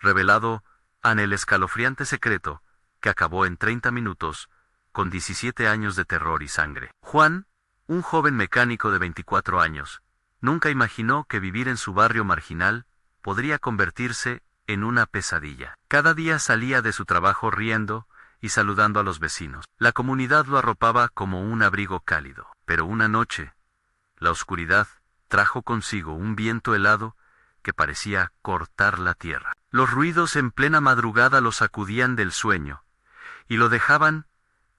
revelado en el escalofriante secreto que acabó en 30 minutos con 17 años de terror y sangre. Juan, un joven mecánico de 24 años, nunca imaginó que vivir en su barrio marginal podría convertirse en una pesadilla. Cada día salía de su trabajo riendo y saludando a los vecinos. La comunidad lo arropaba como un abrigo cálido. Pero una noche, la oscuridad trajo consigo un viento helado que parecía cortar la tierra. Los ruidos en plena madrugada lo sacudían del sueño y lo dejaban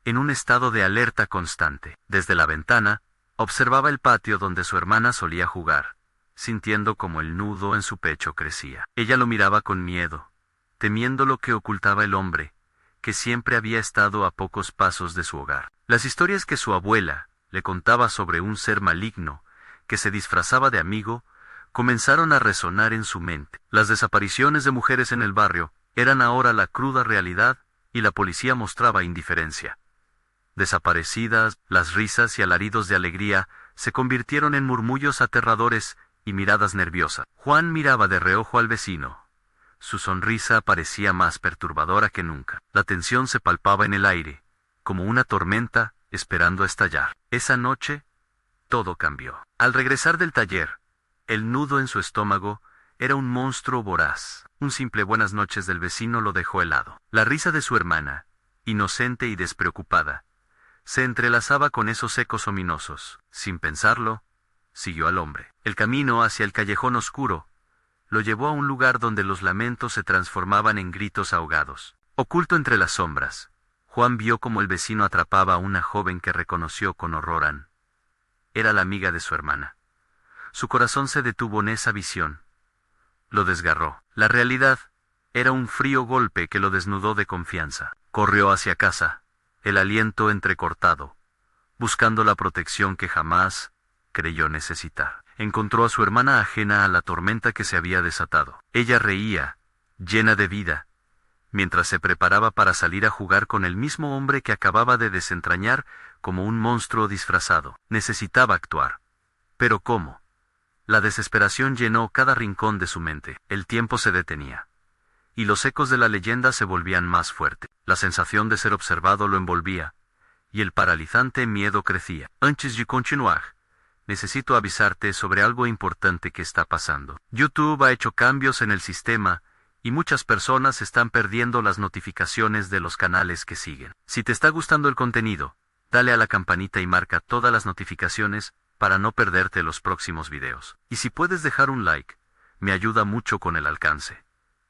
en un estado de alerta constante. Desde la ventana, observaba el patio donde su hermana solía jugar, sintiendo como el nudo en su pecho crecía. Ella lo miraba con miedo, temiendo lo que ocultaba el hombre, que siempre había estado a pocos pasos de su hogar. Las historias que su abuela le contaba sobre un ser maligno que se disfrazaba de amigo comenzaron a resonar en su mente. Las desapariciones de mujeres en el barrio eran ahora la cruda realidad y la policía mostraba indiferencia. Desaparecidas, las risas y alaridos de alegría se convirtieron en murmullos aterradores y miradas nerviosas. Juan miraba de reojo al vecino. Su sonrisa parecía más perturbadora que nunca. La tensión se palpaba en el aire, como una tormenta esperando a estallar. Esa noche, todo cambió. Al regresar del taller, el nudo en su estómago era un monstruo voraz. Un simple buenas noches del vecino lo dejó helado. La risa de su hermana, inocente y despreocupada, se entrelazaba con esos ecos ominosos. Sin pensarlo, siguió al hombre. El camino hacia el callejón oscuro lo llevó a un lugar donde los lamentos se transformaban en gritos ahogados. Oculto entre las sombras, Juan vio como el vecino atrapaba a una joven que reconoció con horror. Era la amiga de su hermana. Su corazón se detuvo en esa visión. Lo desgarró. La realidad era un frío golpe que lo desnudó de confianza. Corrió hacia casa, el aliento entrecortado, buscando la protección que jamás creyó necesitar. Encontró a su hermana ajena a la tormenta que se había desatado. Ella reía, llena de vida, mientras se preparaba para salir a jugar con el mismo hombre que acababa de desentrañar como un monstruo disfrazado. Necesitaba actuar. ¿Pero cómo? La desesperación llenó cada rincón de su mente. El tiempo se detenía, y los ecos de la leyenda se volvían más fuertes. La sensación de ser observado lo envolvía, y el paralizante miedo crecía. Antes de continuar, necesito avisarte sobre algo importante que está pasando. YouTube ha hecho cambios en el sistema, y muchas personas están perdiendo las notificaciones de los canales que siguen. Si te está gustando el contenido, dale a la campanita y marca todas las notificaciones para no perderte los próximos videos. Y si puedes dejar un like, me ayuda mucho con el alcance.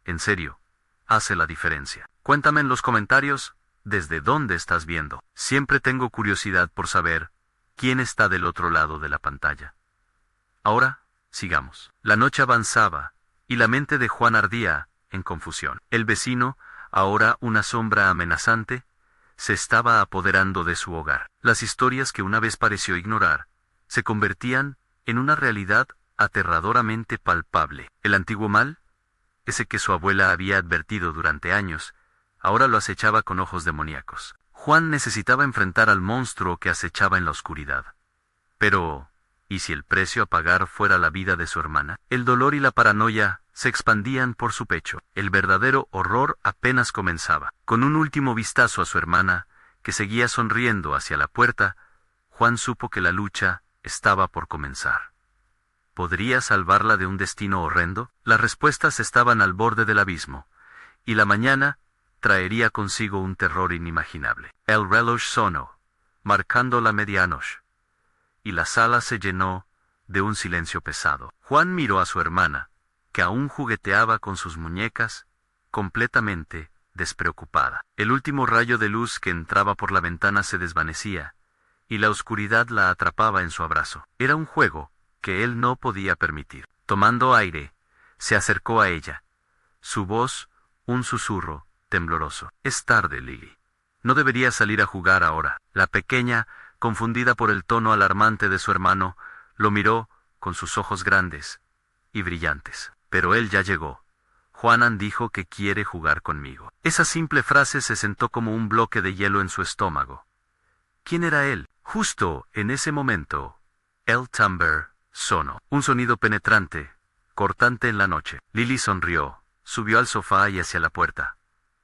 En serio, hace la diferencia. Cuéntame en los comentarios desde dónde estás viendo. Siempre tengo curiosidad por saber quién está del otro lado de la pantalla. Ahora, sigamos. La noche avanzaba, y la mente de Juan ardía en confusión. El vecino, ahora una sombra amenazante, se estaba apoderando de su hogar. Las historias que una vez pareció ignorar, se convertían en una realidad aterradoramente palpable. El antiguo mal, ese que su abuela había advertido durante años, ahora lo acechaba con ojos demoníacos. Juan necesitaba enfrentar al monstruo que acechaba en la oscuridad. Pero, ¿y si el precio a pagar fuera la vida de su hermana? El dolor y la paranoia se expandían por su pecho. El verdadero horror apenas comenzaba. Con un último vistazo a su hermana, que seguía sonriendo hacia la puerta, Juan supo que la lucha estaba por comenzar. ¿Podría salvarla de un destino horrendo? Las respuestas estaban al borde del abismo, y la mañana traería consigo un terror inimaginable. El reloj sonó, marcando la medianoche, y la sala se llenó de un silencio pesado. Juan miró a su hermana, que aún jugueteaba con sus muñecas, completamente despreocupada. El último rayo de luz que entraba por la ventana se desvanecía, y la oscuridad la atrapaba en su abrazo. Era un juego que él no podía permitir. Tomando aire, se acercó a ella. Su voz, un susurro tembloroso. Es tarde, Lily. No deberías salir a jugar ahora. La pequeña, confundida por el tono alarmante de su hermano, lo miró con sus ojos grandes y brillantes. Pero él ya llegó. Juanan dijo que quiere jugar conmigo. Esa simple frase se sentó como un bloque de hielo en su estómago. ¿Quién era él? Justo en ese momento, el timbre sonó. Un sonido penetrante, cortante en la noche. Lily sonrió, subió al sofá y hacia la puerta.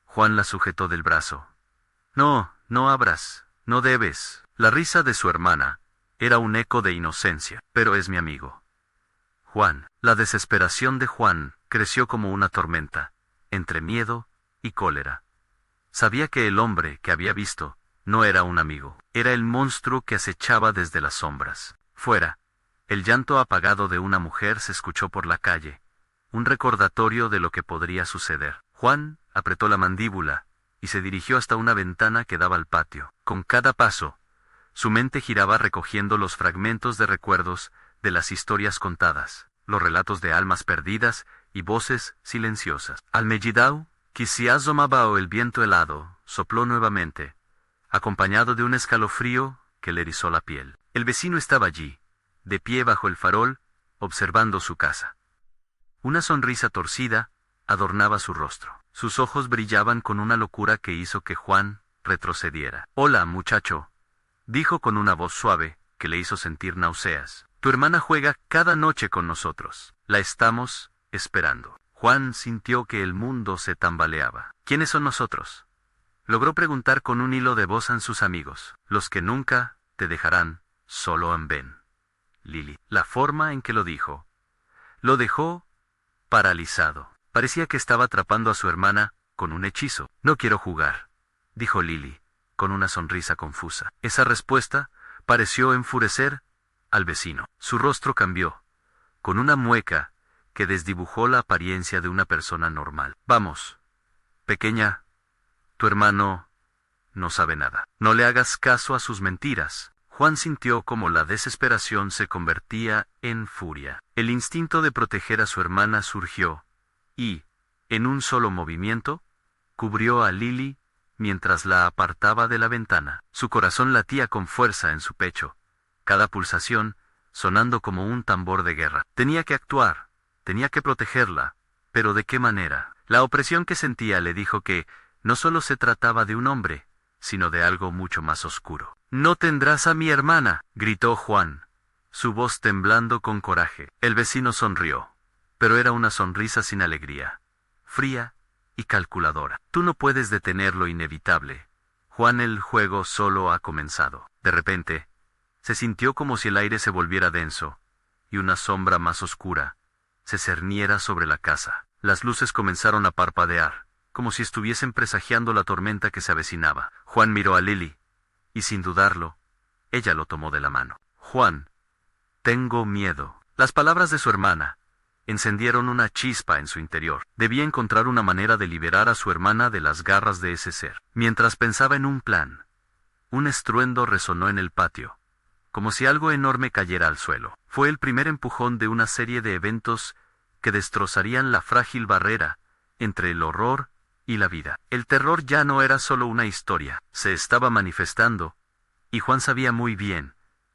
Juan la sujetó del brazo. No, no abras, no debes. La risa de su hermana era un eco de inocencia. Pero es mi amigo. Juan. La desesperación de Juan creció como una tormenta, entre miedo y cólera. Sabía que el hombre que había visto no era un amigo, era el monstruo que acechaba desde las sombras. Fuera, el llanto apagado de una mujer se escuchó por la calle, un recordatorio de lo que podría suceder. Juan apretó la mandíbula y se dirigió hasta una ventana que daba al patio. Con cada paso, su mente giraba recogiendo los fragmentos de recuerdos de las historias contadas, los relatos de almas perdidas y voces silenciosas. Al Mellidao, que se asomaba el viento helado, sopló nuevamente, acompañado de un escalofrío que le erizó la piel. El vecino estaba allí, de pie bajo el farol, observando su casa. Una sonrisa torcida adornaba su rostro. Sus ojos brillaban con una locura que hizo que Juan retrocediera. «Hola, muchacho», dijo con una voz suave que le hizo sentir náuseas. «Tu hermana juega cada noche con nosotros. La estamos esperando». Juan sintió que el mundo se tambaleaba. «¿Quiénes son nosotros?», logró preguntar con un hilo de voz a sus amigos. «Los que nunca te dejarán solo en Ben». Lily. La forma en que lo dijo lo dejó paralizado. Parecía que estaba atrapando a su hermana con un hechizo. «No quiero jugar», dijo Lily, con una sonrisa confusa. Esa respuesta pareció enfurecer al vecino. Su rostro cambió, con una mueca que desdibujó la apariencia de una persona normal. «Vamos, pequeña, tu hermano no sabe nada. No le hagas caso a sus mentiras». Juan sintió como la desesperación se convertía en furia. El instinto de proteger a su hermana surgió, y, en un solo movimiento, cubrió a Lily mientras la apartaba de la ventana. Su corazón latía con fuerza en su pecho, cada pulsación sonando como un tambor de guerra. Tenía que actuar, tenía que protegerla, pero ¿de qué manera? La opresión que sentía le dijo que no solo se trataba de un hombre, sino de algo mucho más oscuro. «No tendrás a mi hermana», gritó Juan, su voz temblando con coraje. El vecino sonrió, pero era una sonrisa sin alegría, fría y calculadora. «Tú no puedes detener lo inevitable, Juan. El juego solo ha comenzado». De repente, se sintió como si el aire se volviera denso, y una sombra más oscura se cerniera sobre la casa. Las luces comenzaron a parpadear, como si estuviesen presagiando la tormenta que se avecinaba. Juan miró a Lily, y sin dudarlo, ella lo tomó de la mano. «Juan, tengo miedo». Las palabras de su hermana encendieron una chispa en su interior. Debía encontrar una manera de liberar a su hermana de las garras de ese ser. Mientras pensaba en un plan, un estruendo resonó en el patio, como si algo enorme cayera al suelo. Fue el primer empujón de una serie de eventos que destrozarían la frágil barrera entre el horror y la vida. El terror ya no era solo una historia, se estaba manifestando, y Juan sabía muy bien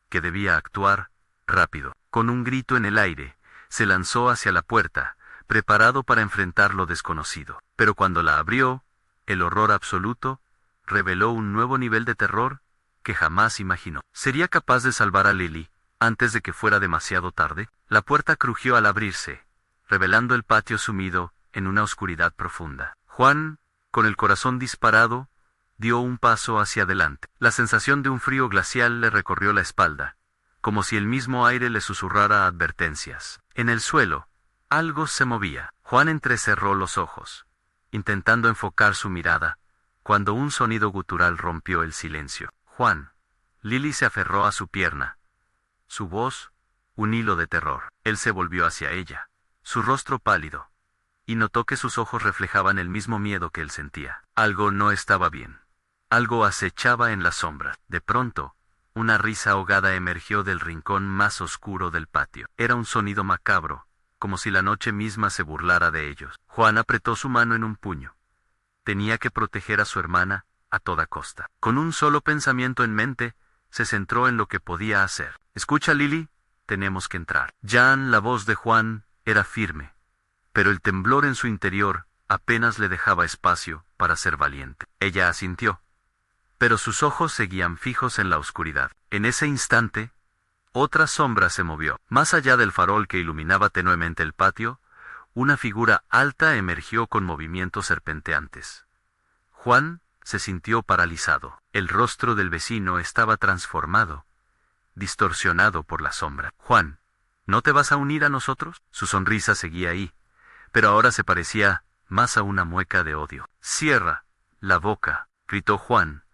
que debía actuar rápido. Con un grito en el aire, se lanzó hacia la puerta, preparado para enfrentar lo desconocido. Pero cuando la abrió, el horror absoluto reveló un nuevo nivel de terror que jamás imaginó. ¿Sería capaz de salvar a Lily antes de que fuera demasiado tarde? La puerta crujió al abrirse, revelando el patio sumido en una oscuridad profunda. Juan, con el corazón disparado, dio un paso hacia adelante. La sensación de un frío glacial le recorrió la espalda, como si el mismo aire le susurrara advertencias. En el suelo, algo se movía. Juan entrecerró los ojos, intentando enfocar su mirada, cuando un sonido gutural rompió el silencio. «Juan». Lily se aferró a su pierna. Su voz, un hilo de terror. Él se volvió hacia ella, su rostro pálido, y notó que sus ojos reflejaban el mismo miedo que él sentía. Algo no estaba bien. Algo acechaba en la sombra. De pronto, una risa ahogada emergió del rincón más oscuro del patio. Era un sonido macabro, como si la noche misma se burlara de ellos. Juan apretó su mano en un puño. Tenía que proteger a su hermana a toda costa. Con un solo pensamiento en mente, se centró en lo que podía hacer. «Escucha, Lily, tenemos que entrar». La voz de Juan era firme, pero el temblor en su interior apenas le dejaba espacio para ser valiente. Ella asintió, pero sus ojos seguían fijos en la oscuridad. En ese instante, otra sombra se movió. Más allá del farol que iluminaba tenuemente el patio, Una figura alta emergió con movimientos serpenteantes. Juan se sintió paralizado. El rostro del vecino estaba transformado, distorsionado por la sombra. Juan, ¿no te vas a unir a nosotros? Su sonrisa seguía ahí, pero ahora se parecía más a una mueca de odio. Cierra la boca, gritó Juan,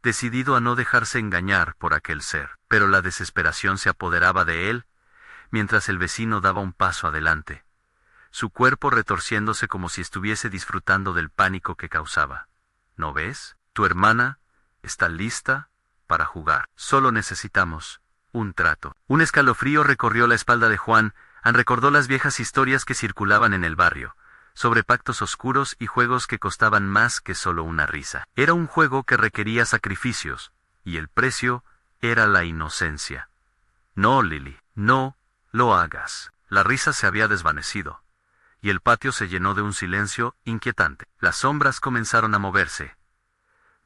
decidido a no dejarse engañar por aquel ser. Pero la desesperación se apoderaba de él, mientras el vecino daba un paso adelante, su cuerpo retorciéndose como si estuviese disfrutando del pánico que causaba. ¿No ves? Tu hermana está lista para jugar. Solo necesitamos un trato. Un escalofrío recorrió la espalda de Juan, recordó las viejas historias que circulaban en el barrio, sobre pactos oscuros y juegos que costaban más que solo una risa. Era un juego que requería sacrificios, y el precio era la inocencia. No, Lily, no lo hagas. La risa se había desvanecido, y el patio se llenó de un silencio inquietante. Las sombras comenzaron a moverse,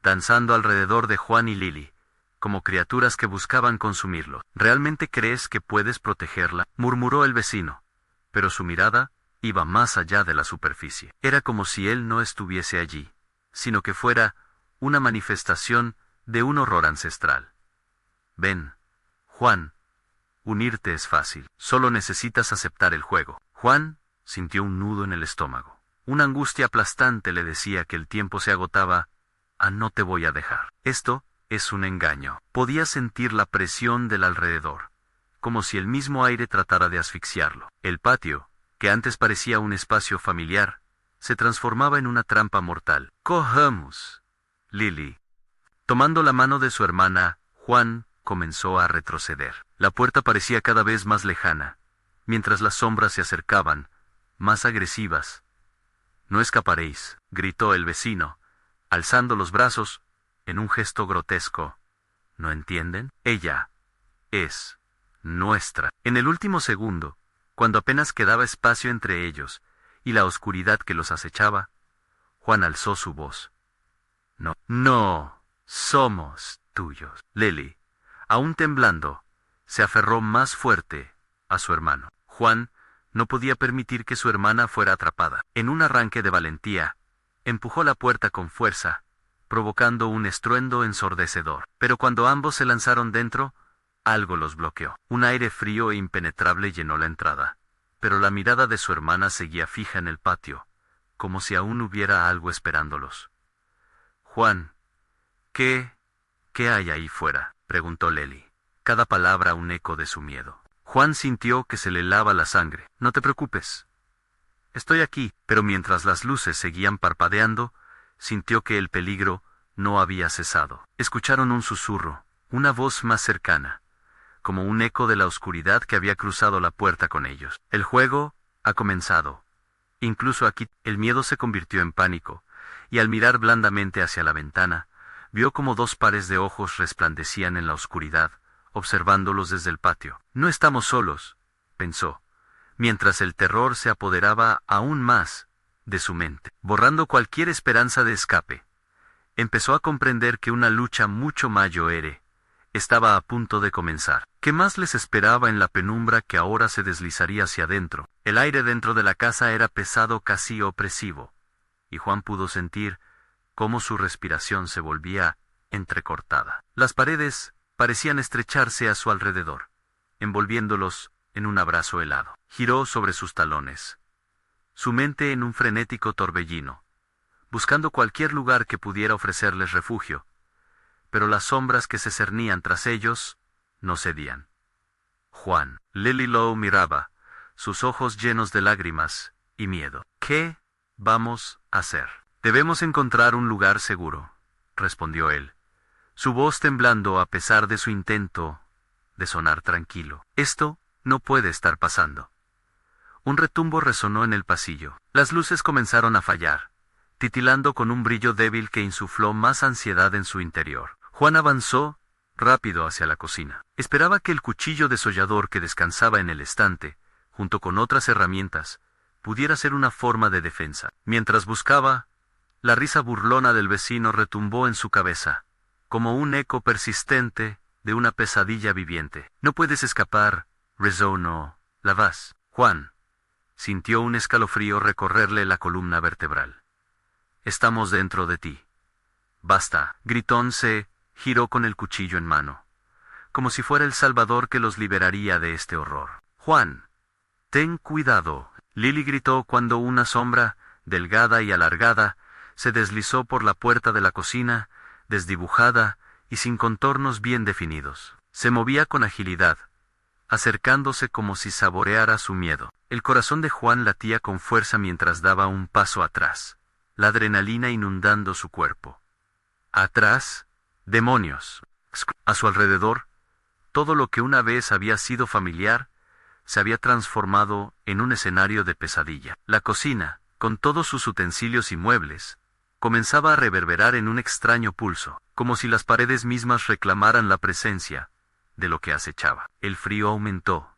danzando alrededor de Juan y Lily, como criaturas que buscaban consumirlo. ¿Realmente crees que puedes protegerla?, murmuró el vecino, pero su mirada iba más allá de la superficie. Era como si él no estuviese allí, sino que fuera una manifestación de un horror ancestral. Ven, Juan, unirte es fácil, solo necesitas aceptar el juego. Juan sintió un nudo en el estómago. Una angustia aplastante le decía que el tiempo se agotaba. No te voy a dejar. Esto es un engaño. Podía sentir la presión del alrededor, como si el mismo aire tratara de asfixiarlo. El patio, que antes parecía un espacio familiar, se transformaba en una trampa mortal. Cojamos, Lily. Tomando la mano de su hermana, Juan comenzó a retroceder. La puerta parecía cada vez más lejana, mientras las sombras se acercaban, más agresivas. No escaparéis, gritó el vecino, alzando los brazos, en un gesto grotesco. ¿No entienden? Ella es nuestra. En el último segundo, cuando apenas quedaba espacio entre ellos y la oscuridad que los acechaba, Juan alzó su voz. No somos tuyos. Lily, aún temblando, se aferró más fuerte a su hermano. Juan no podía permitir que su hermana fuera atrapada. En un arranque de valentía, empujó la puerta con fuerza, provocando un estruendo ensordecedor. Pero cuando ambos se lanzaron dentro, algo los bloqueó. Un aire frío e impenetrable llenó la entrada, pero la mirada de su hermana seguía fija en el patio, como si aún hubiera algo esperándolos. Juan, ¿qué hay ahí fuera?, preguntó Lily, cada palabra un eco de su miedo. Juan sintió que se le helaba la sangre. No te preocupes. Estoy aquí. Pero mientras las luces seguían parpadeando, sintió que el peligro no había cesado. Escucharon un susurro, una voz más cercana, como un eco de la oscuridad que había cruzado la puerta con ellos. El juego ha comenzado. Incluso aquí, el miedo se convirtió en pánico, y al mirar blandamente hacia la ventana, vio como dos pares de ojos resplandecían en la oscuridad, observándolos desde el patio. No estamos solos, pensó, mientras el terror se apoderaba aún más de su mente, borrando cualquier esperanza de escape. Empezó a comprender que una lucha mucho mayor estaba a punto de comenzar. ¿Qué más les esperaba en la penumbra que ahora se deslizaría hacia adentro? El aire dentro de la casa era pesado, casi opresivo, y Juan pudo sentir cómo su respiración se volvía entrecortada. Las paredes parecían estrecharse a su alrededor, envolviéndolos en un abrazo helado. Giró sobre sus talones, su mente en un frenético torbellino, buscando cualquier lugar que pudiera ofrecerles refugio, pero las sombras que se cernían tras ellos no cedían. Juan. Lily lo miraba, sus ojos llenos de lágrimas y miedo. ¿Qué vamos a hacer? Debemos encontrar un lugar seguro, respondió él, su voz temblando a pesar de su intento de sonar tranquilo. Esto no puede estar pasando. Un retumbo resonó en el pasillo. Las luces comenzaron a fallar, titilando con un brillo débil que insufló más ansiedad en su interior. Juan avanzó rápido hacia la cocina. Esperaba que el cuchillo desollador que descansaba en el estante, junto con otras herramientas, pudiera ser una forma de defensa. Mientras buscaba, la risa burlona del vecino retumbó en su cabeza, como un eco persistente de una pesadilla viviente. No puedes escapar, resonó la voz. Juan Sintió un escalofrío recorrerle la columna vertebral. Estamos dentro de ti. Basta. Gritón se giró con el cuchillo en mano, como si fuera el Salvador que los liberaría de este horror. Juan, ten cuidado. Lily gritó cuando una sombra, delgada y alargada, se deslizó por la puerta de la cocina, desdibujada y sin contornos bien definidos. Se movía con agilidad, acercándose como si saboreara su miedo. El corazón de Juan latía con fuerza mientras daba un paso atrás, la adrenalina inundando su cuerpo. Atrás, demonios. A su alrededor, todo lo que una vez había sido familiar, se había transformado en un escenario de pesadilla. La cocina, con todos sus utensilios y muebles, comenzaba a reverberar en un extraño pulso, como si las paredes mismas reclamaran la presencia de lo que acechaba. El frío aumentó,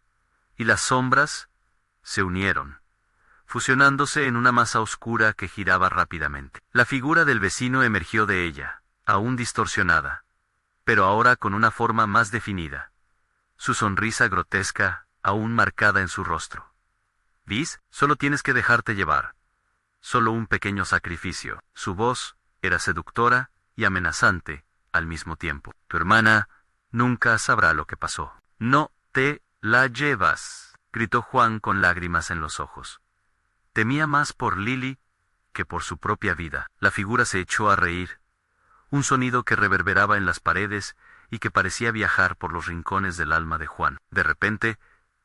y las sombras se unieron, fusionándose en una masa oscura que giraba rápidamente. La figura del vecino emergió de ella, aún distorsionada, pero ahora con una forma más definida. Su sonrisa grotesca, aún marcada en su rostro. ¿Vis? Solo tienes que dejarte llevar. Solo un pequeño sacrificio. Su voz era seductora y amenazante al mismo tiempo. Tu hermana nunca sabrá lo que pasó. No te la llevas, gritó Juan con lágrimas en los ojos. Temía más por Lily que por su propia vida. La figura se echó a reír, un sonido que reverberaba en las paredes y que parecía viajar por los rincones del alma de Juan. De repente,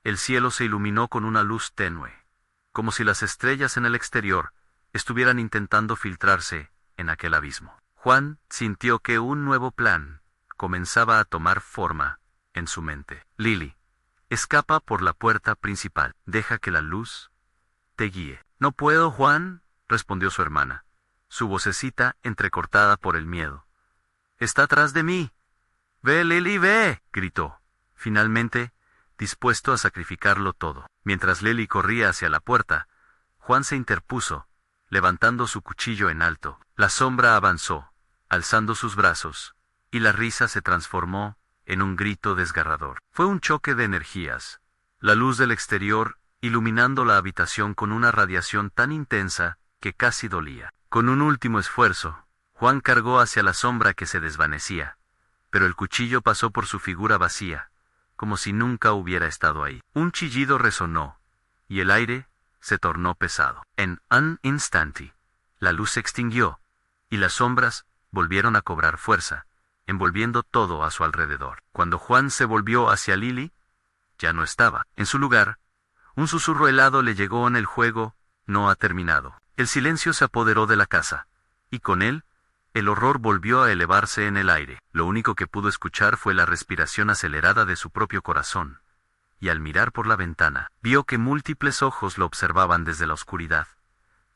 el cielo se iluminó con una luz tenue, como si las estrellas en el exterior estuvieran intentando filtrarse en aquel abismo. Juan sintió que un nuevo plan comenzaba a tomar forma en su mente. Lily, escapa por la puerta principal. Deja que la luz te guíe. No puedo, Juan, respondió su hermana, su vocecita entrecortada por el miedo. Está atrás de mí. Ve, Lily, ve, gritó, finalmente, dispuesto a sacrificarlo todo. Mientras Lily corría hacia la puerta, Juan se interpuso, levantando su cuchillo en alto. La sombra avanzó, alzando sus brazos, y la risa se transformó en un grito desgarrador. Fue un choque de energías, la luz del exterior iluminando la habitación con una radiación tan intensa que casi dolía. Con un último esfuerzo, Juan cargó hacia la sombra que se desvanecía, pero el cuchillo pasó por su figura vacía, como si nunca hubiera estado ahí. Un chillido resonó, y el aire se tornó pesado. En un instante, la luz se extinguió, y las sombras volvieron a cobrar fuerza, envolviendo todo a su alrededor. Cuando Juan se volvió hacia Lily, ya no estaba. En su lugar, un susurro helado le llegó en el juego no ha terminado. El silencio se apoderó de la casa, y con él, el horror volvió a elevarse en el aire. Lo único que pudo escuchar fue la respiración acelerada de su propio corazón, y al mirar por la ventana, vio que múltiples ojos lo observaban desde la oscuridad,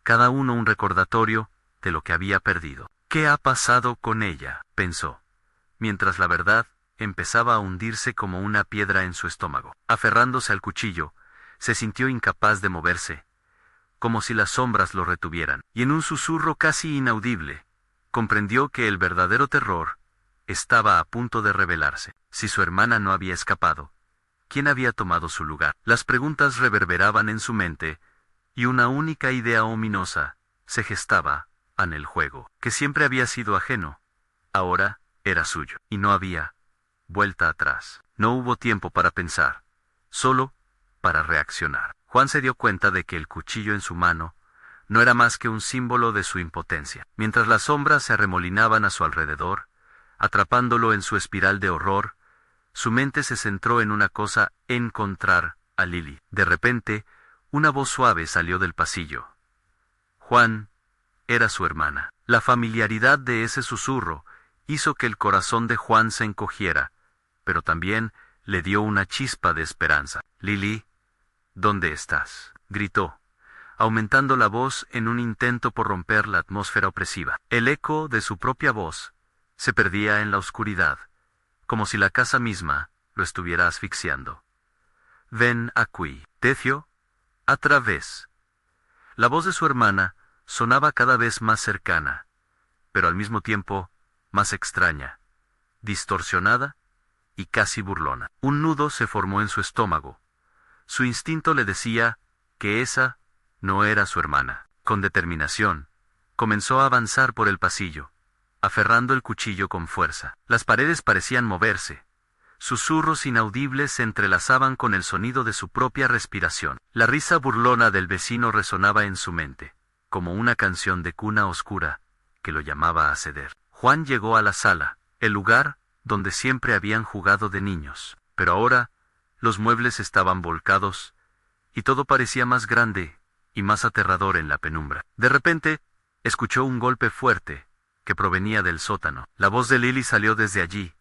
cada uno un recordatorio de lo que había perdido. ¿Qué ha pasado con ella?, pensó, mientras la verdad empezaba a hundirse como una piedra en su estómago. Aferrándose al cuchillo, se sintió incapaz de moverse, como si las sombras lo retuvieran, y en un susurro casi inaudible, comprendió que el verdadero terror estaba a punto de revelarse. Si su hermana no había escapado, ¿quién había tomado su lugar? Las preguntas reverberaban en su mente, y una única idea ominosa se gestaba en el juego, que siempre había sido ajeno, ahora era suyo, y no había vuelta atrás. No hubo tiempo para pensar, solo para reaccionar. Juan se dio cuenta de que el cuchillo en su mano no era más que un símbolo de su impotencia. Mientras las sombras se arremolinaban a su alrededor, atrapándolo en su espiral de horror, su mente se centró en una cosa: encontrar a Lily. De repente, una voz suave salió del pasillo. Juan era su hermana. La familiaridad de ese susurro hizo que el corazón de Juan se encogiera, pero también le dio una chispa de esperanza. Lily, ¿dónde estás?, gritó, aumentando la voz en un intento por romper la atmósfera opresiva. El eco de su propia voz se perdía en la oscuridad, como si la casa misma lo estuviera asfixiando. Ven aquí, Tecio, a través. La voz de su hermana sonaba cada vez más cercana, pero al mismo tiempo más extraña, distorsionada y casi burlona. Un nudo se formó en su estómago. Su instinto le decía que esa No era su hermana. Con determinación, comenzó a avanzar por el pasillo, aferrando el cuchillo con fuerza. Las paredes parecían moverse. Susurros inaudibles se entrelazaban con el sonido de su propia respiración. La risa burlona del vecino resonaba en su mente, como una canción de cuna oscura, que lo llamaba a ceder. Juan llegó a la sala, el lugar donde siempre habían jugado de niños. Pero ahora, los muebles estaban volcados, y todo parecía más grande y más aterrador en la penumbra. De repente, escuchó un golpe fuerte, que provenía del sótano. La voz de Lily salió desde allí.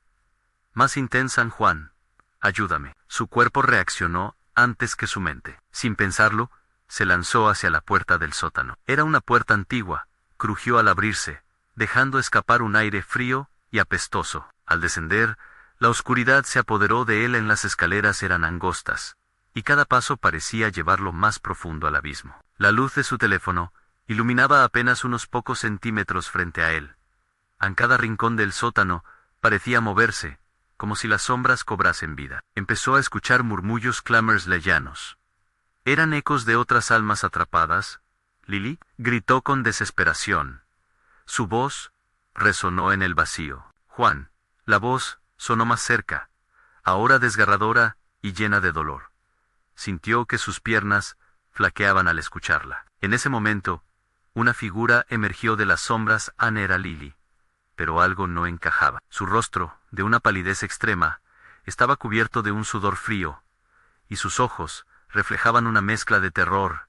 Más intensa: Juan, ayúdame. Su cuerpo reaccionó antes que su mente. Sin pensarlo, se lanzó hacia la puerta del sótano. Era una puerta antigua, crujió al abrirse, dejando escapar un aire frío y apestoso. Al descender, la oscuridad se apoderó de él. En las escaleras eran angostas, y cada paso parecía llevarlo más profundo al abismo. La luz de su teléfono iluminaba apenas unos pocos centímetros frente a él. En cada rincón del sótano parecía moverse, como si las sombras cobrasen vida. Empezó a escuchar murmullos, clamores lejanos. ¿Eran ecos de otras almas atrapadas? Lily gritó con desesperación. Su voz resonó en el vacío. Juan. La voz sonó más cerca, ahora desgarradora y llena de dolor. Sintió que sus piernas flaqueaban al escucharla. En ese momento, una figura emergió de las sombras. Era Lily. Pero algo no encajaba. Su rostro, de una palidez extrema, estaba cubierto de un sudor frío, y sus ojos reflejaban una mezcla de terror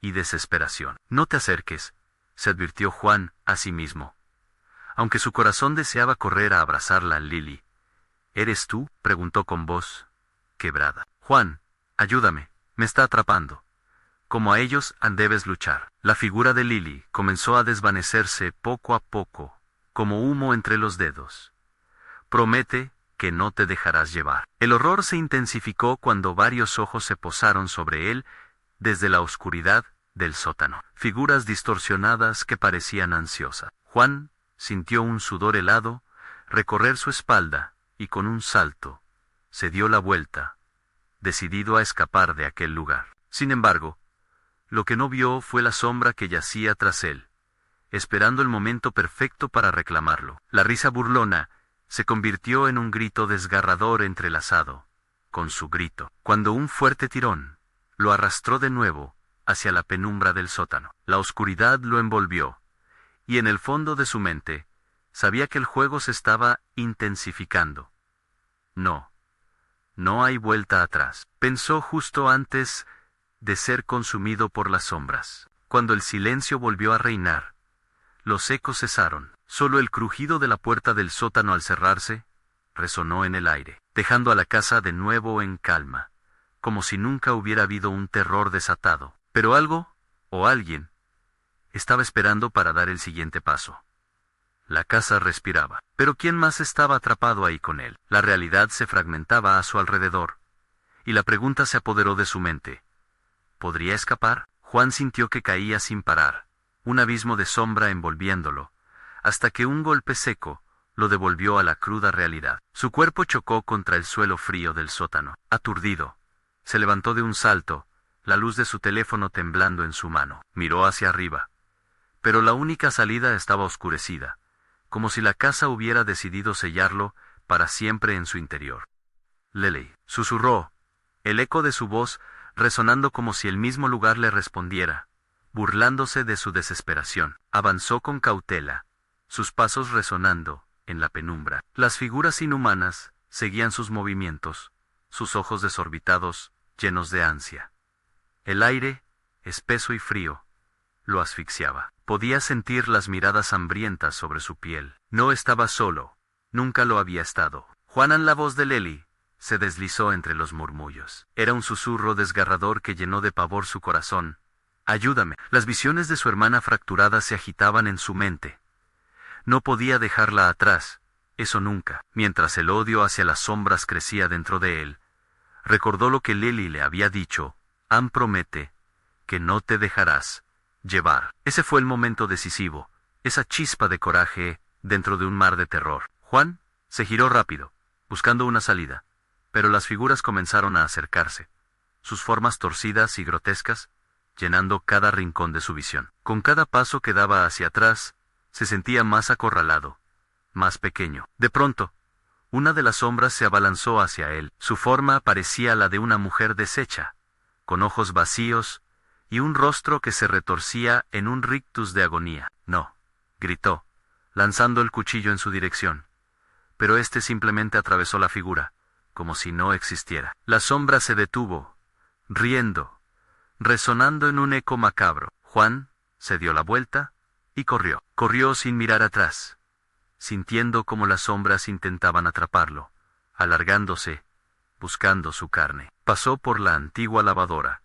y desesperación. No te acerques, se advirtió Juan a sí mismo, aunque su corazón deseaba correr a abrazarla. Lily. ¿Eres tú?, preguntó con voz quebrada. Juan, ayúdame, me está atrapando. Como a ellos debes luchar. La figura de Lily comenzó a desvanecerse poco a poco, como humo entre los dedos. Promete que no te dejarás llevar. El horror se intensificó cuando varios ojos se posaron sobre él desde la oscuridad del sótano. Figuras distorsionadas que parecían ansiosas. Juan sintió un sudor helado recorrer su espalda y con un salto se dio la vuelta, decidido a escapar de aquel lugar. Sin embargo, lo que no vio fue la sombra que yacía tras él, esperando el momento perfecto para reclamarlo. La risa burlona se convirtió en un grito desgarrador entrelazado con su grito, cuando un fuerte tirón lo arrastró de nuevo hacia la penumbra del sótano. La oscuridad lo envolvió, y en el fondo de su mente sabía que el juego se estaba intensificando. No hay vuelta atrás, pensó justo antes de ser consumido por las sombras. Cuando el silencio volvió a reinar, los ecos cesaron. Solo el crujido de la puerta del sótano al cerrarse resonó en el aire, dejando a la casa de nuevo en calma, como si nunca hubiera habido un terror desatado. Pero algo, o alguien, estaba esperando para dar el siguiente paso. La casa respiraba. Pero ¿quién más estaba atrapado ahí con él? La realidad se fragmentaba a su alrededor, y la pregunta se apoderó de su mente. ¿Podría escapar? Juan sintió que caía sin parar, un abismo de sombra envolviéndolo, hasta que un golpe seco lo devolvió a la cruda realidad. Su cuerpo chocó contra el suelo frío del sótano. Aturdido, se levantó de un salto, la luz de su teléfono temblando en su mano. Miró hacia arriba, pero la única salida estaba oscurecida, como si la casa hubiera decidido sellarlo para siempre en su interior. Lily, susurró, el eco de su voz resonando como si el mismo lugar le respondiera, burlándose de su desesperación. Avanzó con cautela, sus pasos resonando en la penumbra. Las figuras inhumanas seguían sus movimientos, sus ojos desorbitados, llenos de ansia. El aire, espeso y frío, lo asfixiaba. Podía sentir las miradas hambrientas sobre su piel. No estaba solo, nunca lo había estado. Juan, la voz de Lily se deslizó entre los murmullos. Era un susurro desgarrador que llenó de pavor su corazón. Ayúdame. Las visiones de su hermana fracturada se agitaban en su mente. No podía dejarla atrás, eso nunca. Mientras el odio hacia las sombras crecía dentro de él, recordó lo que Lily le había dicho. Promete que no te dejarás llevar. Ese fue el momento decisivo, esa chispa de coraje dentro de un mar de terror. Juan se giró rápido, buscando una salida, pero las figuras comenzaron a acercarse. Sus formas torcidas y grotescas llenando cada rincón de su visión. Con cada paso que daba hacia atrás, se sentía más acorralado, más pequeño. De pronto, una de las sombras se abalanzó hacia él. Su forma parecía la de una mujer deshecha, con ojos vacíos y un rostro que se retorcía en un rictus de agonía. «No», gritó, lanzando el cuchillo en su dirección. Pero éste simplemente atravesó la figura, como si no existiera. La sombra se detuvo, riendo, resonando en un eco macabro. Juan se dio la vuelta y corrió. Corrió sin mirar atrás, sintiendo como las sombras intentaban atraparlo, alargándose, buscando su carne. Pasó por la antigua lavadora,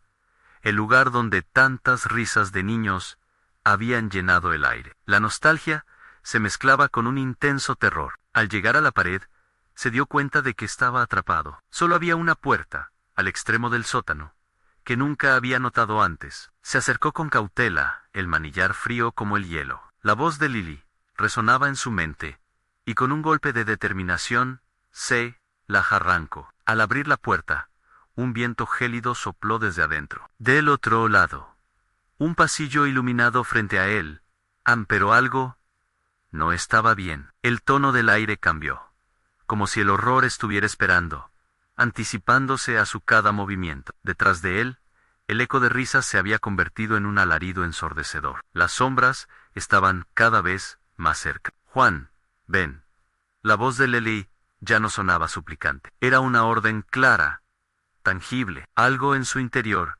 el lugar donde tantas risas de niños habían llenado el aire. La nostalgia se mezclaba con un intenso terror. Al llegar a la pared, se dio cuenta de que estaba atrapado. Solo había una puerta, al extremo del sótano, que nunca había notado antes. Se acercó con cautela, el manillar frío como el hielo. La voz de Lily resonaba en su mente, y con un golpe de determinación, se la arrancó. Al abrir la puerta, un viento gélido sopló desde adentro. Del otro lado, un pasillo iluminado frente a él, pero algo no estaba bien. El tono del aire cambió, como si el horror estuviera esperando, anticipándose a su cada movimiento. Detrás de él, el eco de risas se había convertido en un alarido ensordecedor. Las sombras estaban cada vez más cerca. «Juan, ven». La voz de Lily ya no sonaba suplicante. Era una orden clara, tangible. Algo en su interior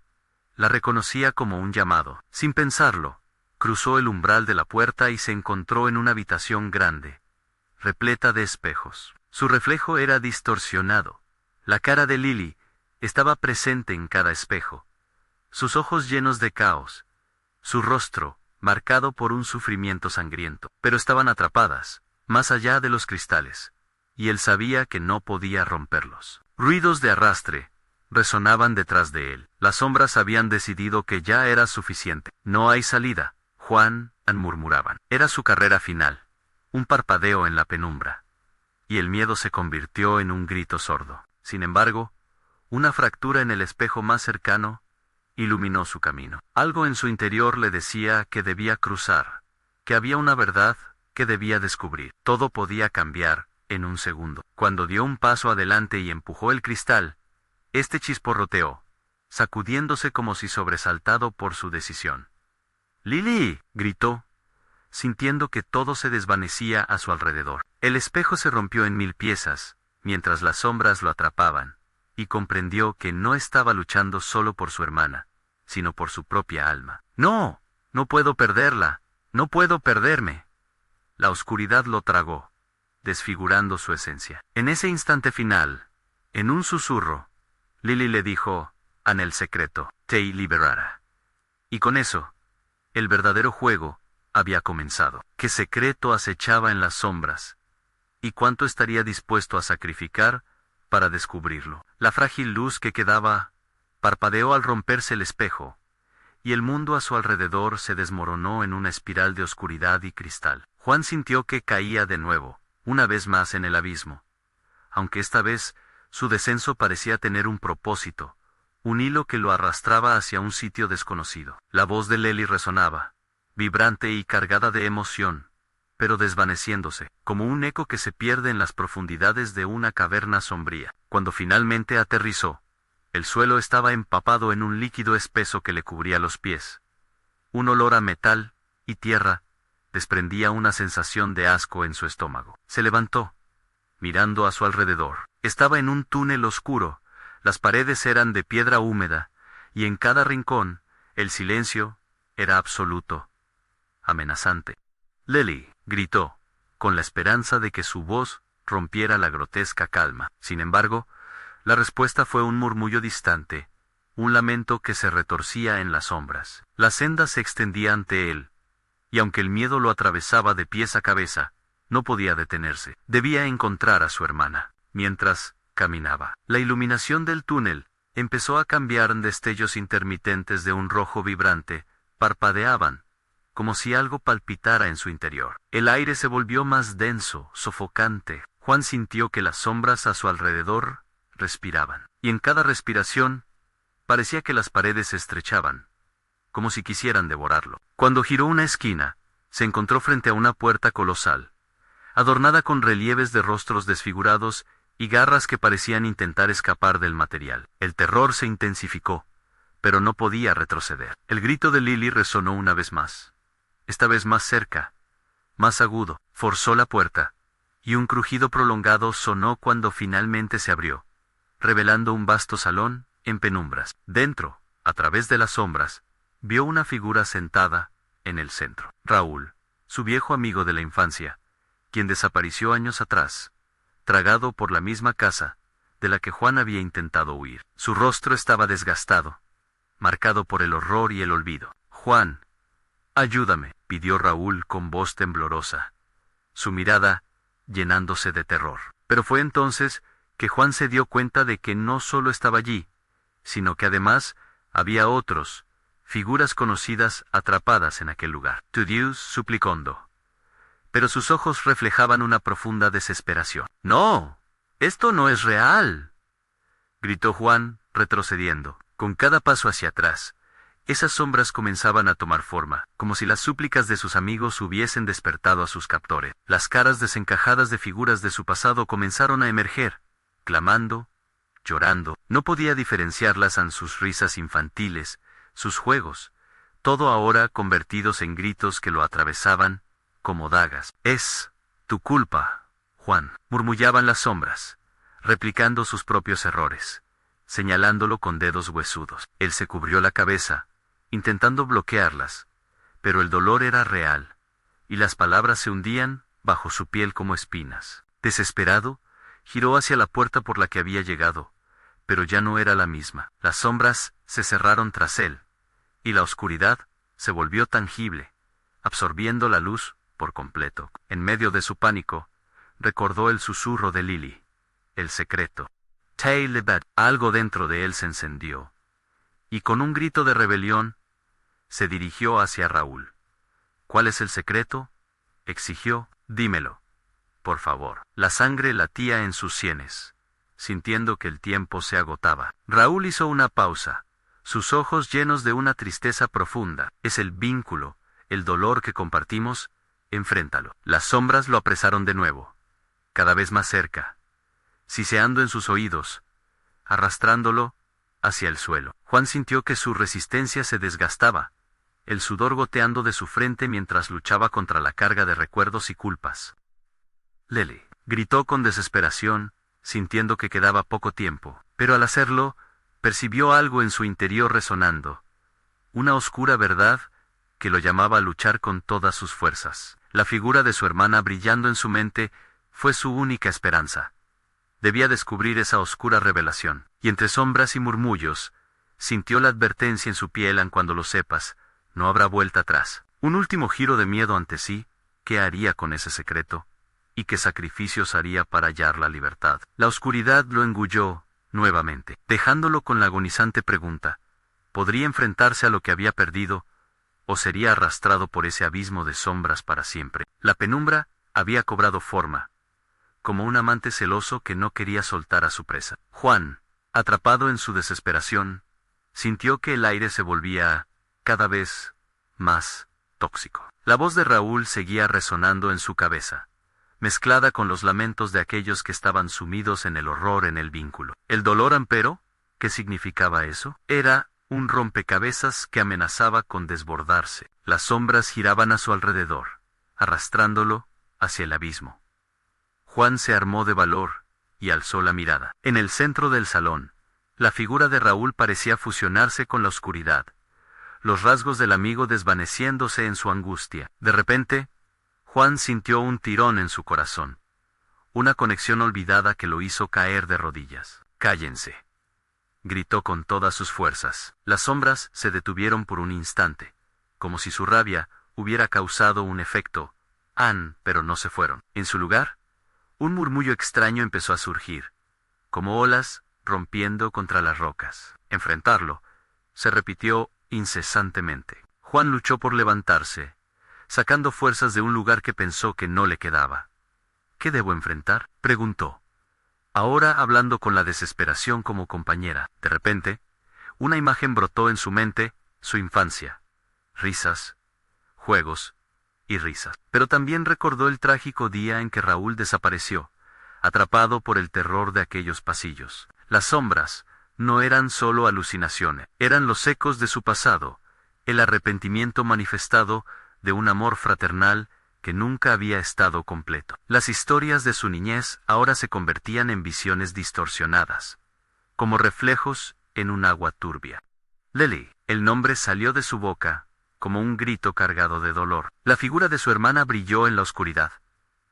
la reconocía como un llamado. Sin pensarlo, cruzó el umbral de la puerta y se encontró en una habitación grande, repleta de espejos. Su reflejo era distorsionado. La cara de Lily estaba presente en cada espejo, sus ojos llenos de caos, su rostro marcado por un sufrimiento sangriento. Pero estaban atrapadas, más allá de los cristales, y él sabía que no podía romperlos. Ruidos de arrastre resonaban detrás de él. Las sombras habían decidido que ya era suficiente. «No hay salida, Juan», murmuraban. Era su carrera final, un parpadeo en la penumbra, y el miedo se convirtió en un grito sordo. Sin embargo, una fractura en el espejo más cercano iluminó su camino. Algo en su interior le decía que debía cruzar, que había una verdad que debía descubrir. Todo podía cambiar en un segundo. Cuando dio un paso adelante y empujó el cristal, este chisporroteó, sacudiéndose como si sobresaltado por su decisión. «¡Lily!», gritó, sintiendo que todo se desvanecía a su alrededor. El espejo se rompió en 1000 piezas, mientras las sombras lo atrapaban, y comprendió que no estaba luchando solo por su hermana, sino por su propia alma. «¡No! No puedo perderla! ¡No puedo perderme!». La oscuridad lo tragó, desfigurando su esencia. En ese instante final, en un susurro, Lily le dijo, «Anel secreto, te liberará». Y con eso, el verdadero juego había comenzado. ¿Qué secreto acechaba en las sombras? ¿Y cuánto estaría dispuesto a sacrificar para descubrirlo? La frágil luz que quedaba parpadeó al romperse el espejo, y el mundo a su alrededor se desmoronó en una espiral de oscuridad y cristal. Juan sintió que caía de nuevo, una vez más en el abismo, aunque esta vez su descenso parecía tener un propósito, un hilo que lo arrastraba hacia un sitio desconocido. La voz de Lily resonaba, vibrante y cargada de emoción, pero desvaneciéndose, como un eco que se pierde en las profundidades de una caverna sombría. Cuando finalmente aterrizó, el suelo estaba empapado en un líquido espeso que le cubría los pies. Un olor a metal y tierra desprendía una sensación de asco en su estómago. Se levantó, mirando a su alrededor. Estaba en un túnel oscuro, las paredes eran de piedra húmeda, y en cada rincón, el silencio era absoluto, amenazante. «Lily», gritó, con la esperanza de que su voz rompiera la grotesca calma. Sin embargo, la respuesta fue un murmullo distante, un lamento que se retorcía en las sombras. La senda se extendía ante él, y aunque el miedo lo atravesaba de pies a cabeza, no podía detenerse. Debía encontrar a su hermana. Mientras caminaba, la iluminación del túnel empezó a cambiar en destellos intermitentes de un rojo vibrante, parpadeaban, como si algo palpitara en su interior. El aire se volvió más denso, sofocante. Juan sintió que las sombras a su alrededor respiraban, y en cada respiración parecía que las paredes se estrechaban, como si quisieran devorarlo. Cuando giró una esquina, se encontró frente a una puerta colosal, adornada con relieves de rostros desfigurados y garras que parecían intentar escapar del material. El terror se intensificó, pero no podía retroceder. El grito de Lily resonó una vez más, esta vez más cerca, más agudo. Forzó la puerta, y un crujido prolongado sonó cuando finalmente se abrió, revelando un vasto salón en penumbras. Dentro, a través de las sombras, vio una figura sentada en el centro. Raúl, su viejo amigo de la infancia, quien desapareció años atrás, tragado por la misma casa de la que Juan había intentado huir. Su rostro estaba desgastado, marcado por el horror y el olvido. «Juan, ayúdame», pidió Raúl con voz temblorosa, su mirada llenándose de terror. Pero fue entonces que Juan se dio cuenta de que no solo estaba allí, sino que además había otros, figuras conocidas atrapadas en aquel lugar. «Tu Dios», suplicó. Pero sus ojos reflejaban una profunda desesperación. «¡No! ¡Esto no es real!», gritó Juan, retrocediendo. Con cada paso hacia atrás, esas sombras comenzaban a tomar forma, como si las súplicas de sus amigos hubiesen despertado a sus captores. Las caras desencajadas de figuras de su pasado comenzaron a emerger, clamando, llorando. No podía diferenciarlas en sus risas infantiles, sus juegos, todo ahora convertidos en gritos que lo atravesaban como dagas. «Es tu culpa, Juan», murmullaban las sombras, replicando sus propios errores, señalándolo con dedos huesudos. Él se cubrió la cabeza, intentando bloquearlas, pero el dolor era real, y las palabras se hundían bajo su piel como espinas. Desesperado, giró hacia la puerta por la que había llegado, pero ya no era la misma. Las sombras se cerraron tras él, y la oscuridad se volvió tangible, absorbiendo la luz por completo. En medio de su pánico, recordó el susurro de Lily, el secreto. «Taylor», algo dentro de él se encendió, y con un grito de rebelión, se dirigió hacia Raúl. «¿Cuál es el secreto?», exigió. «Dímelo, por favor». La sangre latía en sus sienes, sintiendo que el tiempo se agotaba. Raúl hizo una pausa, sus ojos llenos de una tristeza profunda. «Es el vínculo, el dolor que compartimos, enfréntalo». Las sombras lo apresaron de nuevo, cada vez más cerca, siseando en sus oídos, arrastrándolo hacia el suelo. Juan sintió que su resistencia se desgastaba, el sudor goteando de su frente mientras luchaba contra la carga de recuerdos y culpas. «Lily», gritó con desesperación, sintiendo que quedaba poco tiempo, pero al hacerlo, percibió algo en su interior resonando, una oscura verdad que lo llamaba a luchar con todas sus fuerzas. La figura de su hermana brillando en su mente fue su única esperanza. Debía descubrir esa oscura revelación, y entre sombras y murmullos, sintió la advertencia en su piel: cuando lo sepas, no habrá vuelta atrás. Un último giro de miedo ante sí, ¿qué haría con ese secreto? ¿Y qué sacrificios haría para hallar la libertad? La oscuridad lo engulló nuevamente, dejándolo con la agonizante pregunta: ¿podría enfrentarse a lo que había perdido, o sería arrastrado por ese abismo de sombras para siempre? La penumbra había cobrado forma, como un amante celoso que no quería soltar a su presa. Juan, atrapado en su desesperación, sintió que el aire se volvía cada vez más tóxico. La voz de Raúl seguía resonando en su cabeza, mezclada con los lamentos de aquellos que estaban sumidos en el horror en el vínculo. El dolor, empero, ¿qué significaba eso? Era un rompecabezas que amenazaba con desbordarse. Las sombras giraban a su alrededor, arrastrándolo hacia el abismo. Juan se armó de valor y alzó la mirada. En el centro del salón, la figura de Raúl parecía fusionarse con la oscuridad, los rasgos del amigo desvaneciéndose en su angustia. De repente, Juan sintió un tirón en su corazón, una conexión olvidada que lo hizo caer de rodillas. «Cállense», gritó con todas sus fuerzas. Las sombras se detuvieron por un instante, como si su rabia hubiera causado un efecto, pero no se fueron. En su lugar, un murmullo extraño empezó a surgir, como olas rompiendo contra las rocas. Enfrentarlo se repitió incesantemente. Juan luchó por levantarse, sacando fuerzas de un lugar que pensó que no le quedaba. «¿Qué debo enfrentar?», preguntó, ahora hablando con la desesperación como compañera. De repente, una imagen brotó en su mente: su infancia, risas, juegos y risas. Pero también recordó el trágico día en que Raúl desapareció, atrapado por el terror de aquellos pasillos. Las sombras no eran solo alucinaciones, eran los ecos de su pasado, el arrepentimiento manifestado de un amor fraternal que nunca había estado completo. Las historias de su niñez ahora se convertían en visiones distorsionadas, como reflejos en un agua turbia. Lily, el nombre salió de su boca, como un grito cargado de dolor. La figura de su hermana brilló en la oscuridad,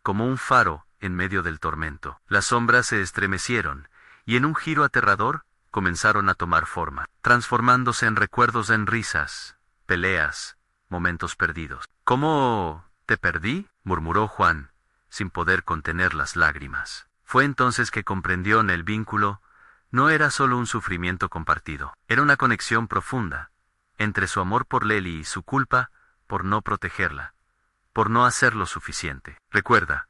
como un faro en medio del tormento. Las sombras se estremecieron, y en un giro aterrador, comenzaron a tomar forma, transformándose en recuerdos, en risas, peleas, momentos perdidos. ¿Cómo te perdí?, murmuró Juan, sin poder contener las lágrimas. Fue entonces que comprendió que el vínculo no era solo un sufrimiento compartido, era una conexión profunda entre su amor por Lily y su culpa por no protegerla, por no hacer lo suficiente. Recuerda,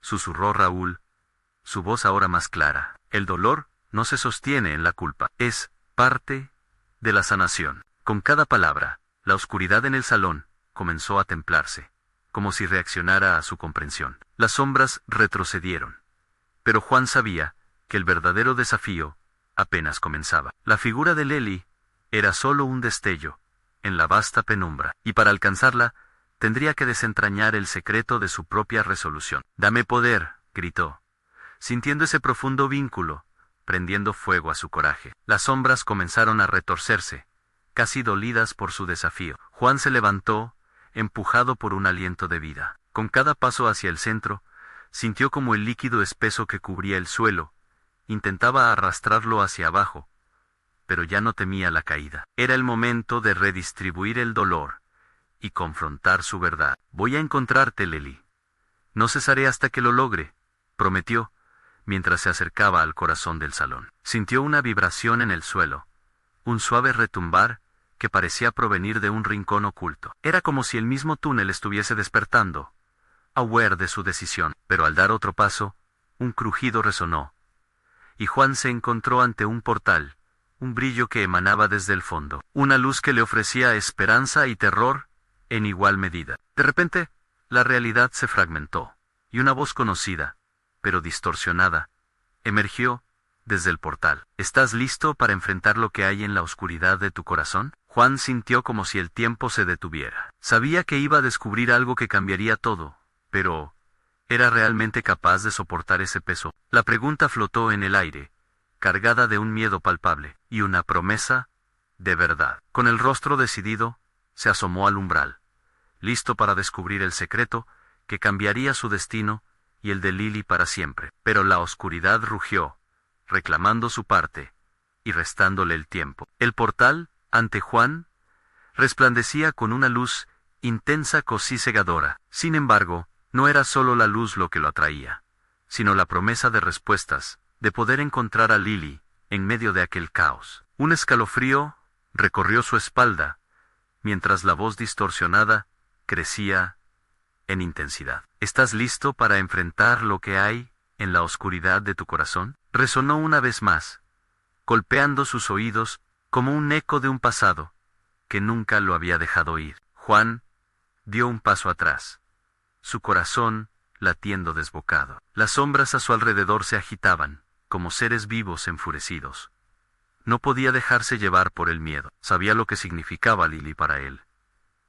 susurró Raúl, su voz ahora más clara, el dolor no se sostiene en la culpa, es parte de la sanación. Con cada palabra, la oscuridad en el salón comenzó a templarse, como si reaccionara a su comprensión. Las sombras retrocedieron, pero Juan sabía que el verdadero desafío apenas comenzaba. La figura de Lily era solo un destello en la vasta penumbra, y para alcanzarla tendría que desentrañar el secreto de su propia resolución. «Dame poder», gritó, sintiendo ese profundo vínculo, prendiendo fuego a su coraje. Las sombras comenzaron a retorcerse, casi dolidas por su desafío. Juan se levantó, empujado por un aliento de vida. Con cada paso hacia el centro, sintió como el líquido espeso que cubría el suelo intentaba arrastrarlo hacia abajo, pero ya no temía la caída. Era el momento de redistribuir el dolor y confrontar su verdad. «Voy a encontrarte, Lily. No cesaré hasta que lo logre», prometió, mientras se acercaba al corazón del salón. Sintió una vibración en el suelo, un suave retumbar que parecía provenir de un rincón oculto. Era como si el mismo túnel estuviese despertando, aware de su decisión. Pero al dar otro paso, un crujido resonó, y Juan se encontró ante un portal, un brillo que emanaba desde el fondo, una luz que le ofrecía esperanza y terror en igual medida. De repente, la realidad se fragmentó, y una voz conocida, pero distorsionada, emergió desde el portal. «¿Estás listo para enfrentar lo que hay en la oscuridad de tu corazón?» Juan sintió como si el tiempo se detuviera. Sabía que iba a descubrir algo que cambiaría todo, pero ¿era realmente capaz de soportar ese peso? La pregunta flotó en el aire, cargada de un miedo palpable, y una promesa de verdad. Con el rostro decidido, se asomó al umbral, listo para descubrir el secreto que cambiaría su destino y el de Lily para siempre. Pero la oscuridad rugió, reclamando su parte, y restándole el tiempo. El portal, ante Juan, resplandecía con una luz intensa, casi cegadora. Sin embargo, no era solo la luz lo que lo atraía, sino la promesa de respuestas, de poder encontrar a Lily en medio de aquel caos. Un escalofrío recorrió su espalda, mientras la voz distorsionada crecía en intensidad. «¿Estás listo para enfrentar lo que hay en la oscuridad de tu corazón?», resonó una vez más, golpeando sus oídos como un eco de un pasado que nunca lo había dejado ir. Juan dio un paso atrás, su corazón latiendo desbocado. Las sombras a su alrededor se agitaban, como seres vivos enfurecidos. No podía dejarse llevar por el miedo. Sabía lo que significaba Lily para él.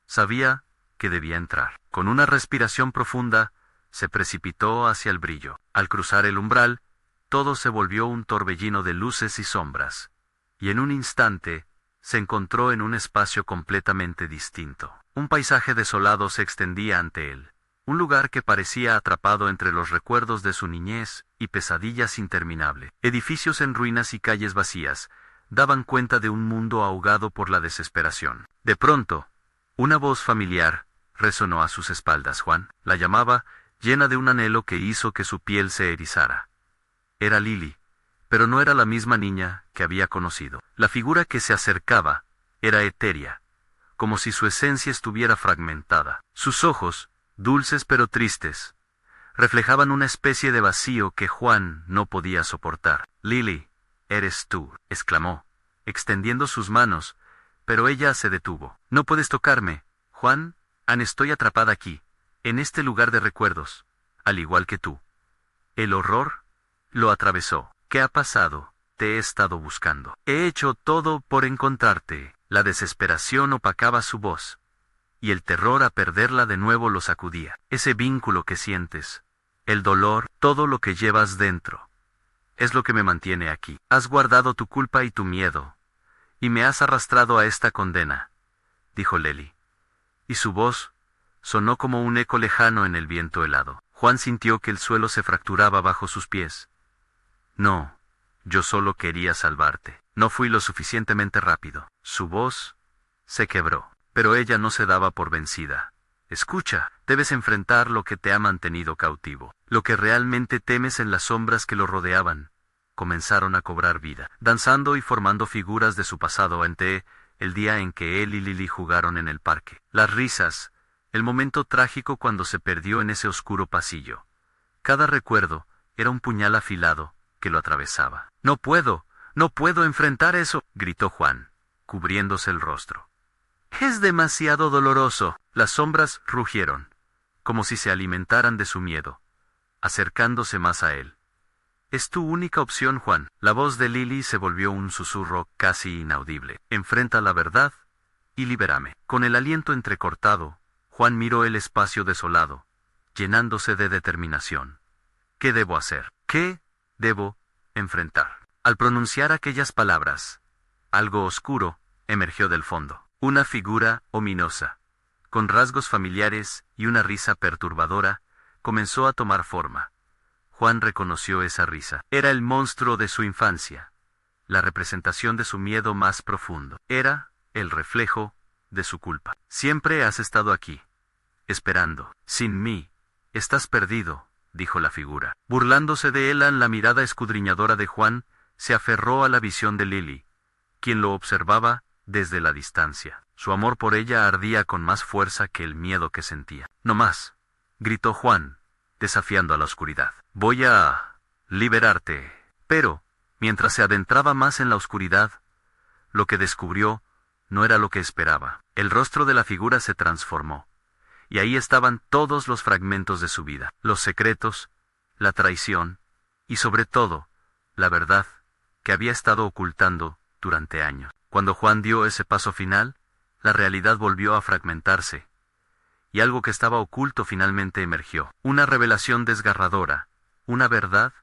Sabía que debía entrar. Con una respiración profunda, se precipitó hacia el brillo. Al cruzar el umbral, todo se volvió un torbellino de luces y sombras, y en un instante se encontró en un espacio completamente distinto. Un paisaje desolado se extendía ante él, un lugar que parecía atrapado entre los recuerdos de su niñez y pesadillas interminables. Edificios en ruinas y calles vacías daban cuenta de un mundo ahogado por la desesperación. De pronto, una voz familiar resonó a sus espaldas. Juan la llamaba, llena de un anhelo que hizo que su piel se erizara. Era Lily, pero no era la misma niña que había conocido. La figura que se acercaba era etérea, como si su esencia estuviera fragmentada. Sus ojos, dulces pero tristes, reflejaban una especie de vacío que Juan no podía soportar. «Lily, eres tú», exclamó, extendiendo sus manos, pero ella se detuvo. No puedes tocarme, Juan, estoy atrapada aquí, en este lugar de recuerdos, al igual que tú. El horror lo atravesó. ¿Qué ha pasado? Te he estado buscando. He hecho todo por encontrarte. La desesperación opacaba su voz, y el terror a perderla de nuevo lo sacudía. Ese vínculo que sientes, el dolor, todo lo que llevas dentro, es lo que me mantiene aquí. Has guardado tu culpa y tu miedo, y me has arrastrado a esta condena, dijo Lily. Y su voz sonó como un eco lejano en el viento helado. Juan sintió que el suelo se fracturaba bajo sus pies. No, yo solo quería salvarte. No fui lo suficientemente rápido. Su voz se quebró, pero ella no se daba por vencida. Escucha, debes enfrentar lo que te ha mantenido cautivo. Lo que realmente temes en las sombras que lo rodeaban comenzaron a cobrar vida, danzando y formando figuras de su pasado ante el día en que él y Lily jugaron en el parque. Las risas, el momento trágico cuando se perdió en ese oscuro pasillo. Cada recuerdo era un puñal afilado que lo atravesaba. No puedo enfrentar eso, gritó Juan, cubriéndose el rostro. Es demasiado doloroso. Las sombras rugieron, como si se alimentaran de su miedo, acercándose más a él. Es tu única opción, Juan. La voz de Lily se volvió un susurro casi inaudible. Enfrenta la verdad y libérame. Con el aliento entrecortado, Juan miró el espacio desolado, llenándose de determinación. ¿Qué debo hacer? ¿Qué debo enfrentar? Al pronunciar aquellas palabras, algo oscuro emergió del fondo. Una figura ominosa, con rasgos familiares y una risa perturbadora, comenzó a tomar forma. Juan reconoció esa risa. Era el monstruo de su infancia, la representación de su miedo más profundo. Era el reflejo de su culpa. Siempre has estado aquí, esperando. Sin mí, estás perdido, dijo la figura. Burlándose de él, la mirada escudriñadora de Juan se aferró a la visión de Lily, quien lo observaba desde la distancia. Su amor por ella ardía con más fuerza que el miedo que sentía. No más, gritó Juan, desafiando a la oscuridad. Voy a liberarte. Pero, mientras se adentraba más en la oscuridad, lo que descubrió no era lo que esperaba. El rostro de la figura se transformó, y ahí estaban todos los fragmentos de su vida, los secretos, la traición, y sobre todo, la verdad, que había estado ocultando durante años. Cuando Juan dio ese paso final, la realidad volvió a fragmentarse, y algo que estaba oculto finalmente emergió. Una revelación desgarradora, una verdad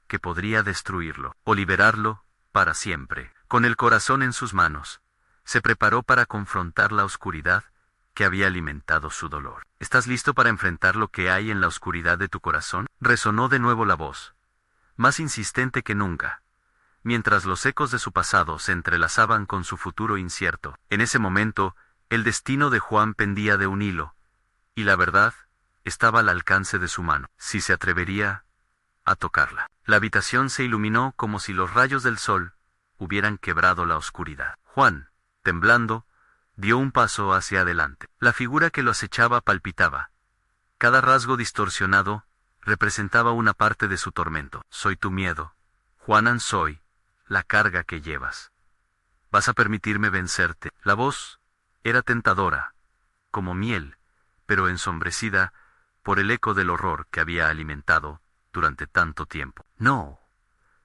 que podría destruirlo, o liberarlo para siempre. Con el corazón en sus manos, se preparó para confrontar la oscuridad que había alimentado su dolor. ¿Estás listo para enfrentar lo que hay en la oscuridad de tu corazón? Resonó de nuevo la voz, más insistente que nunca, mientras los ecos de su pasado se entrelazaban con su futuro incierto. En ese momento, el destino de Juan pendía de un hilo, y la verdad estaba al alcance de su mano, si se atrevería a tocarla. La habitación se iluminó como si los rayos del sol hubieran quebrado la oscuridad. Juan, temblando, dio un paso hacia adelante. La figura que lo acechaba palpitaba. Cada rasgo distorsionado representaba una parte de su tormento. Soy tu miedo, Juanan, soy la carga que llevas. ¿Vas a permitirme vencerte? La voz era tentadora, como miel, pero ensombrecida por el eco del horror que había alimentado durante tanto tiempo. No,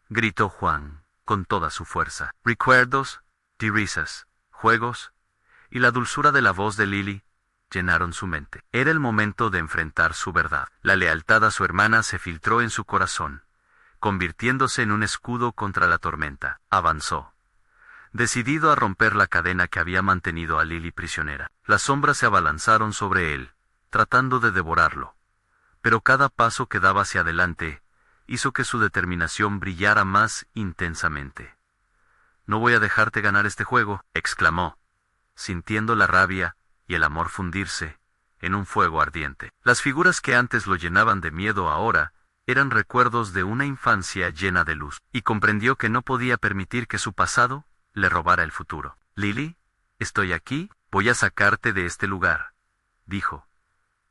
gritó Juan con toda su fuerza. Recuerdos, risas, juegos, y la dulzura de la voz de Lily llenaron su mente. Era el momento de enfrentar su verdad. La lealtad a su hermana se filtró en su corazón, convirtiéndose en un escudo contra la tormenta. Avanzó, decidido a romper la cadena que había mantenido a Lily prisionera. Las sombras se abalanzaron sobre él, tratando de devorarlo, pero cada paso que daba hacia adelante hizo que su determinación brillara más intensamente. No voy a dejarte ganar este juego, exclamó, sintiendo la rabia y el amor fundirse en un fuego ardiente. Las figuras que antes lo llenaban de miedo ahora eran recuerdos de una infancia llena de luz, y comprendió que no podía permitir que su pasado le robara el futuro. Lily, estoy aquí, voy a sacarte de este lugar, dijo,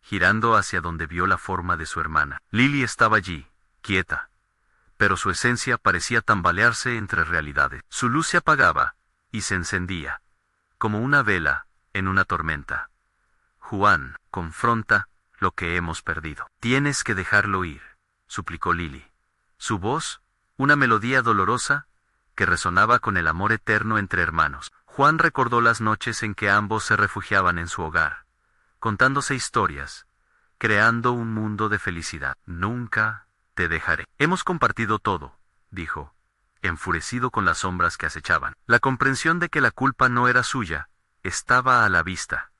girando hacia donde vio la forma de su hermana. Lily estaba allí, quieta, pero su esencia parecía tambalearse entre realidades. Su luz se apagaba y se encendía, como una vela en una tormenta. Juan, confronta lo que hemos perdido. Tienes que dejarlo ir, suplicó Lily. Su voz, una melodía dolorosa, que resonaba con el amor eterno entre hermanos. Juan recordó las noches en que ambos se refugiaban en su hogar, contándose historias, creando un mundo de felicidad. Nunca te dejaré. Hemos compartido todo, dijo, enfurecido con las sombras que acechaban. La comprensión de que la culpa no era suya estaba a la vista.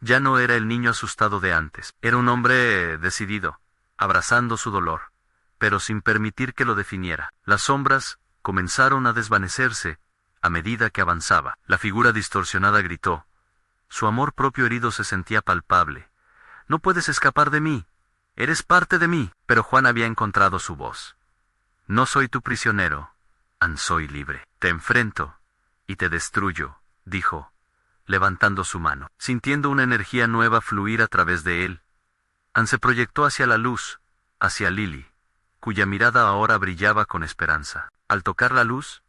Ya no era el niño asustado de antes. Era un hombre decidido, abrazando su dolor, pero sin permitir que lo definiera. Las sombras comenzaron a desvanecerse a medida que avanzaba. La figura distorsionada gritó. Su amor propio herido se sentía palpable. No puedes escapar de mí. Eres parte de mí. Pero Juan había encontrado su voz. No soy tu prisionero. Soy libre. Te enfrento y te destruyo, dijo, levantando su mano. Sintiendo una energía nueva fluir a través de él, Ann se proyectó hacia la luz, hacia Lily, cuya mirada ahora brillaba con esperanza. Al tocar la luz,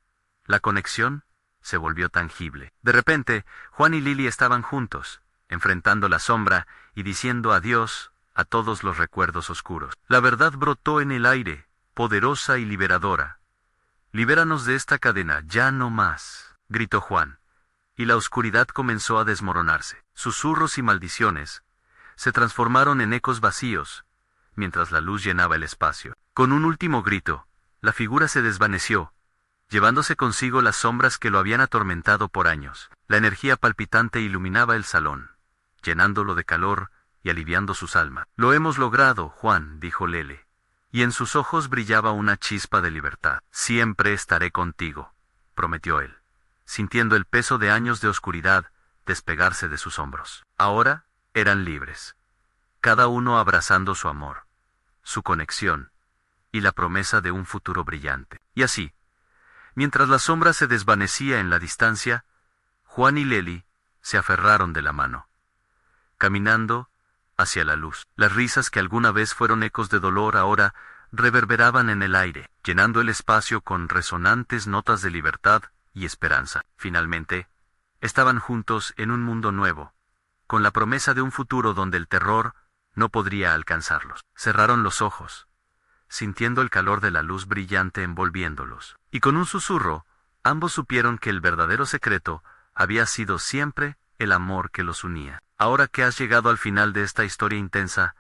la conexión se volvió tangible. De repente, Juan y Lily estaban juntos, enfrentando la sombra y diciendo adiós a todos los recuerdos oscuros. La verdad brotó en el aire, poderosa y liberadora. «Libéranos de esta cadena, ya no más», gritó Juan, y la oscuridad comenzó a desmoronarse. Susurros y maldiciones se transformaron en ecos vacíos, mientras la luz llenaba el espacio. Con un último grito, la figura se desvaneció, llevándose consigo las sombras que lo habían atormentado por años. La energía palpitante iluminaba el salón, llenándolo de calor y aliviando sus almas. «Lo hemos logrado, Juan», dijo Lele, y en sus ojos brillaba una chispa de libertad. «Siempre estaré contigo», prometió él, sintiendo el peso de años de oscuridad despegarse de sus hombros. Ahora eran libres, cada uno abrazando su amor, su conexión y la promesa de un futuro brillante. Y así, mientras la sombra se desvanecía en la distancia, Juan y Lely se aferraron de la mano, caminando hacia la luz. Las risas que alguna vez fueron ecos de dolor ahora reverberaban en el aire, llenando el espacio con resonantes notas de libertad y esperanza. Finalmente, estaban juntos en un mundo nuevo, con la promesa de un futuro donde el terror no podría alcanzarlos. Cerraron los ojos, sintiendo el calor de la luz brillante envolviéndolos. Y con un susurro, ambos supieron que el verdadero secreto había sido siempre el amor que los unía. Ahora que has llegado al final de esta historia intensa,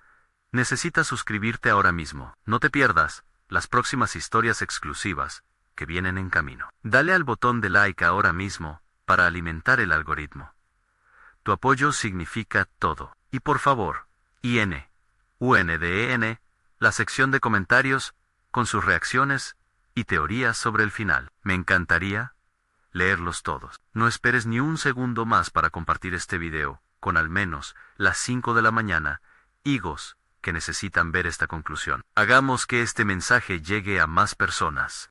necesitas suscribirte ahora mismo. No te pierdas las próximas historias exclusivas que vienen en camino. Dale al botón de like ahora mismo para alimentar el algoritmo. Tu apoyo significa todo. Y por favor, UNDEN, la sección de comentarios, con sus reacciones y teorías sobre el final. Me encantaría leerlos todos. No esperes ni un segundo más para compartir este video con al menos las 5 de la mañana, higos que necesitan ver esta conclusión. Hagamos que este mensaje llegue a más personas.